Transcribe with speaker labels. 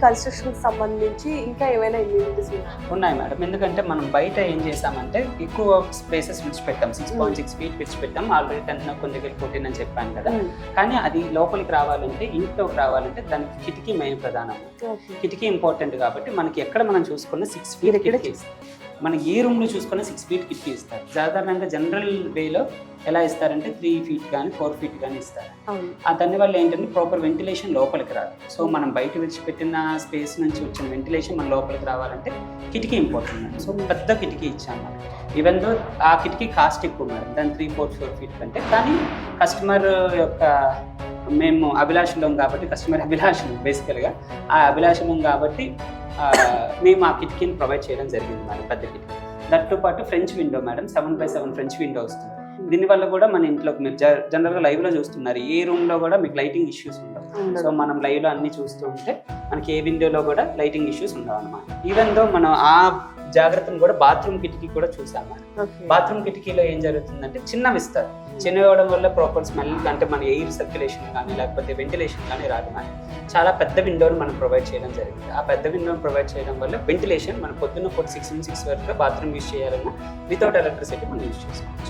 Speaker 1: Construction సంబంధించి ఇంకా ఏమైనా ఇమ్యూనిటీస్
Speaker 2: ఉన్నాయి మేడం. ఎందుకంటే మనం బయట ఏం చేసామంటే ఎక్కువ స్పేసెస్ విడిచిపెట్టాం, 6.6 feet విడిచిపెట్టాం. ఆల్రెడీ 10 కొన్ని దగ్గర 14 అని చెప్పాను కదా. కానీ అది లోపలికి రావాలంటే, ఇంట్లోకి రావాలంటే దానికి కిటికీ మెయిన్ ప్రధానం. కిటికీ ఇంపార్టెంట్ కాబట్టి మనకి ఎక్కడ మనం చూసుకున్న 6 feet కిటికీ, మన ఏ రూమ్లో చూసుకున్న 6 feet కిటికీ ఇస్తారు. సాధారణంగా జనరల్ వేలో ఎలా ఇస్తారంటే 3 feet కానీ 4 feet కానీ ఇస్తారు. దానివల్ల ఏంటంటే ప్రాపర్ వెంటిలేషన్ లోపలికి రాదు. సో మనం బయట విడిచిపెట్టిన స్పేస్ నుంచి వచ్చిన వెంటిలేషన్ మన లోపలికి రావాలంటే కిటికీ ఇంపార్టెంట్. సో పెద్ద కిటికీ ఇచ్చాము మనం. ఈవెన్ దో ఆ కిటికీ కాస్ట్ ఎక్కువ మేడం, దాని 3-4 feet కంటే. కానీ కస్టమర్ యొక్క మేము అభిలాషులం కాబట్టి, కస్టమర్ అభిలాషం బేసికల్గా ఆ అభిలాషం కాబట్టి మేము ఆ కిటికీని ప్రొవైడ్ చేయడం జరిగింది మేడం, పెద్ద కిటికీ. దాంతో పాటు French window madam, 7x7 French window వస్తుంది. దీనివల్ల కూడా మన ఇంట్లోకి మీరు జనరల్గా లైవ్లో చూస్తున్నారు, ఏ రూమ్లో కూడా మీకు లైటింగ్ ఇష్యూస్ ఉండవు. సో మనం లైవ్లో అన్ని చూస్తూ ఉంటే మనకి ఏ విండోలో కూడా లైటింగ్ ఇష్యూస్ ఉండవు అనమాట. ఈవెన్ దో మనం ఆ జాగ్రత్తను కూడా బాత్రూమ్ కిటికీ కూడా చూసాము. బాత్రూమ్ కిటికీలో ఏం జరుగుతుందంటే చిన్నవి ఇస్తారు. చిన్నవి ఇవ్వడం వల్ల ప్రాపర్ స్మెల్ అంటే మన ఎయిర్ సర్క్యులేషన్ కానీ లేకపోతే వెంటిలేషన్ కానీ రాదు. కానీ చాలా పెద్ద విండోని మనం ప్రొవైడ్ చేయడం జరిగింది. ఆ పెద్ద విండోని ప్రొవైడ్ చేయడం వల్ల వెంటిలేషన్ మనం పొద్దున్న 6 నుంచి 6 వరకు బాత్రూమ్ యూజ్ చేయాలన్నా వితౌట్ ఎలక్ట్రిసిటీ మనం యూజ్ చేసుకోవచ్చు.